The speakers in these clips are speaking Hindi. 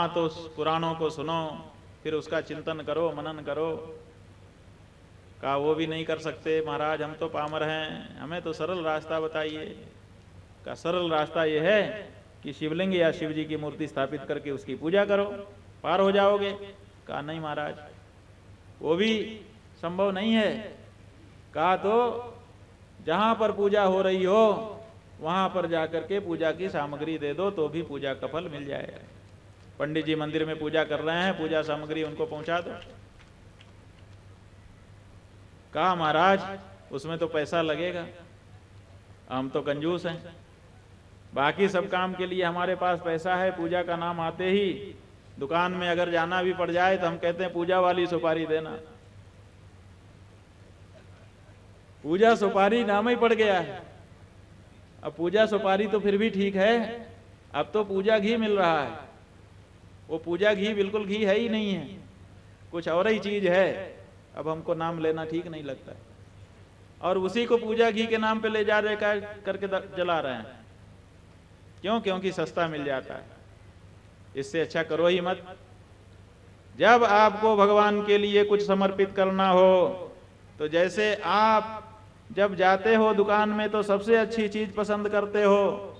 वहाँ तो पुराणों को सुनो, फिर उसका चिंतन करो, मनन करो। कहा वो भी नहीं कर सकते महाराज, हम तो पामर हैं, हमें तो सरल रास्ता बताइए। का सरल रास्ता ये है कि शिवलिंग या शिव जी की मूर्ति स्थापित करके उसकी पूजा करो, पार हो जाओगे। कहा नहीं महाराज, वो भी संभव नहीं है। कहा तो जहां पर पूजा हो रही हो वहां पर जाकर के पूजा की सामग्री दे दो तो भी पूजा का फल मिल जाएगा। पंडित जी मंदिर में पूजा कर रहे हैं, पूजा सामग्री उनको पहुंचा दो। कहा महाराज उसमें तो पैसा लगेगा, हम तो कंजूस हैं, बाकी सब काम के लिए हमारे पास पैसा है, पूजा का नाम आते ही दुकान में अगर जाना भी पड़ जाए तो हम कहते हैं पूजा वाली सुपारी देना। पूजा सुपारी नाम ही पड़ गया है। अब पूजा सुपारी तो फिर भी ठीक है, अब तो पूजा घी मिल रहा है। वो पूजा घी बिल्कुल घी है ही नहीं है, कुछ और ही चीज है। अब हमको नाम लेना ठीक नहीं लगता है, और उसी को पूजा घी के नाम पे ले जा रहे करके जला रहे हैं। क्यों? क्योंकि सस्ता मिल जाता है। इससे अच्छा करो ही मत। जब आपको भगवान के लिए कुछ समर्पित करना हो तो जैसे आप जब जाते हो दुकान में तो सबसे अच्छी चीज पसंद करते हो,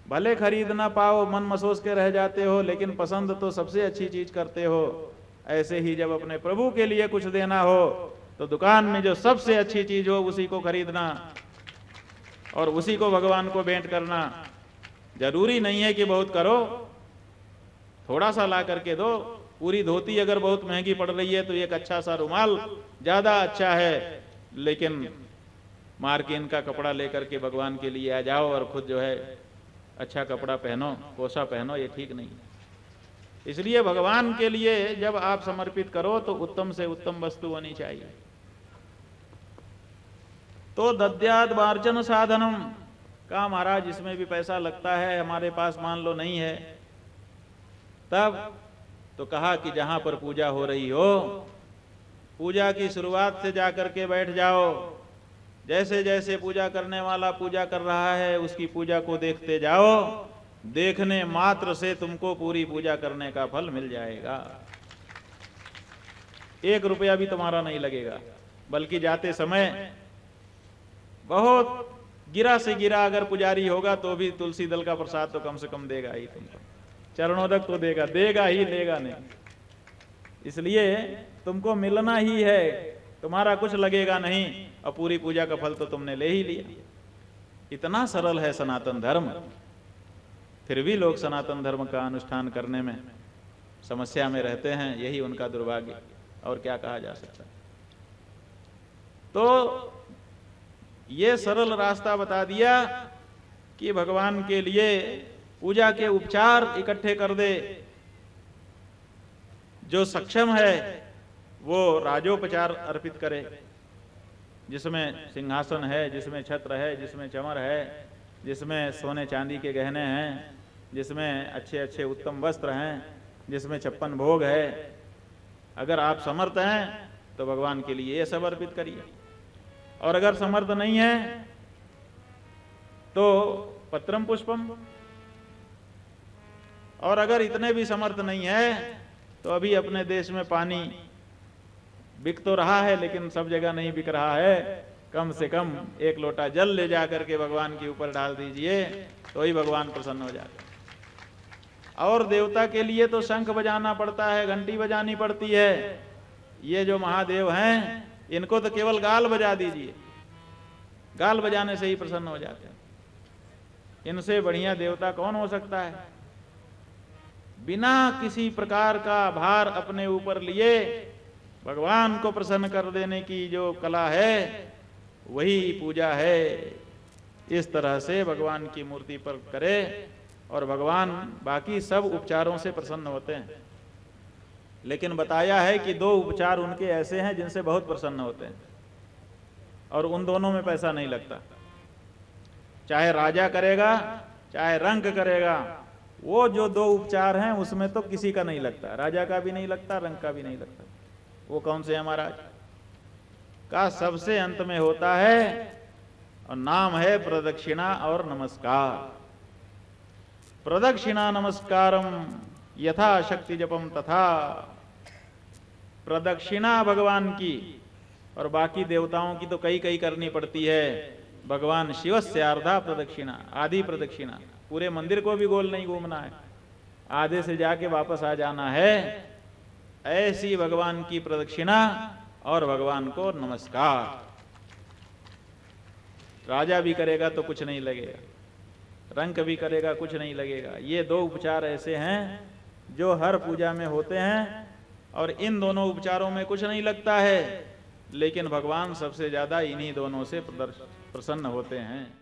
भले खरीद ना पाओ, मन मसोस के रह जाते हो, लेकिन पसंद तो सबसे अच्छी चीज करते हो। ऐसे ही जब अपने प्रभु के लिए कुछ देना हो तो दुकान में जो सबसे अच्छी चीज हो उसी को खरीदना और उसी को भगवान को भेंट करना। जरूरी नहीं है कि बहुत करो, थोड़ा सा ला करके दो। पूरी धोती अगर बहुत महंगी पड़ रही है तो एक अच्छा सा रुमाल ज्यादा अच्छा है, लेकिन मार्किन का कपड़ा लेकर के भगवान के लिए आ जाओ और खुद जो है अच्छा कपड़ा पहनो, कोसा पहनो, ये ठीक नहीं। इसलिए भगवान के लिए जब आप समर्पित करो तो उत्तम से उत्तम वस्तु होनी चाहिए। तो दद्याद वार्चन साधनम, कहा महाराज इसमें भी पैसा लगता है, हमारे पास मान लो नहीं है। तब तो कहा कि जहां पर पूजा हो रही हो, पूजा की शुरुआत से जाकर के बैठ जाओ। जैसे जैसे पूजा करने वाला पूजा कर रहा है उसकी पूजा को देखते जाओ, देखने मात्र से तुमको पूरी पूजा करने का फल मिल जाएगा। 1 रुपया भी तुम्हारा नहीं लगेगा, बल्कि जाते समय बहुत गिरा से गिरा अगर पुजारी होगा तो भी तुलसी दल का प्रसाद तो कम से कम देगा ही तुमको, चरणोदक तो देगा, देगा ही, लेगा नहीं। इसलिए तुमको मिलना ही है, तुम्हारा कुछ लगेगा नहीं और पूरी पूजा का फल तो तुमने ले ही लिया। इतना सरल है सनातन धर्म, फिर भी लोग सनातन धर्म का अनुष्ठान करने में समस्या में रहते हैं। यही उनका दुर्भाग्य, और क्या कहा जा सकता है। तो ये सरल रास्ता बता दिया कि भगवान के लिए पूजा के उपचार इकट्ठे कर दे। जो सक्षम है वो राजोपचार अर्पित करे, जिसमें सिंहासन है, जिसमें छत्र है, जिसमें चमर है, जिसमें सोने चांदी के गहने हैं, जिसमें अच्छे अच्छे उत्तम वस्त्र हैं, जिसमें 56 भोग है। अगर आप समर्थ हैं तो भगवान के लिए ये सब अर्पित करिए, और अगर समर्थ नहीं है तो पत्रम पुष्पम। और अगर इतने भी समर्थ नहीं है तो अभी अपने देश में पानी बिक तो रहा है लेकिन सब जगह नहीं बिक रहा है। कम से कम 1 लोटा जल ले जा करके भगवान के ऊपर डाल दीजिए तो ही भगवान प्रसन्न हो जाते हैं। और देवता के लिए तो शंख बजाना पड़ता है, घंटी बजानी पड़ती है। ये जो महादेव हैं इनको तो केवल गाल बजा दीजिए, गाल बजाने से ही प्रसन्न हो जाते हैं। इनसे बढ़िया देवता कौन हो सकता है। बिना किसी प्रकार का भार अपने ऊपर लिए भगवान को प्रसन्न कर देने की जो कला है वही पूजा है। इस तरह से भगवान की मूर्ति पर करे और भगवान बाकी सब उपचारों से प्रसन्न होते हैं। लेकिन बताया है कि 2 उपचार उनके ऐसे हैं जिनसे बहुत प्रसन्न होते हैं, और उन दोनों में पैसा नहीं लगता। चाहे राजा करेगा चाहे रंक करेगा, वो जो 2 उपचार हैं उसमें तो किसी का नहीं लगता, राजा का भी नहीं लगता, रंक का भी नहीं लगता। वो कौन से हैं महाराज? का सबसे अंत में होता है और नाम है प्रदक्षिणा और नमस्कार। प्रदक्षिणा नमस्कारम यथा शक्ति जपम तथा। प्रदक्षिणा भगवान की, और बाकी देवताओं की तो कई कई करनी पड़ती है। भगवान शिव से अर्धा प्रदक्षिणा, आधी प्रदक्षिणा, पूरे मंदिर को भी गोल नहीं घूमना है, आधे से जाके वापस आ जाना है। ऐसी भगवान की प्रदक्षिणा और भगवान को नमस्कार। राजा भी करेगा तो कुछ नहीं लगेगा, रंक भी करेगा कुछ नहीं लगेगा। ये दो उपचार ऐसे हैं जो हर पूजा में होते हैं, और इन दोनों उपचारों में कुछ नहीं लगता है, लेकिन भगवान सबसे ज्यादा इन्हीं दोनों से प्रसन्न होते हैं।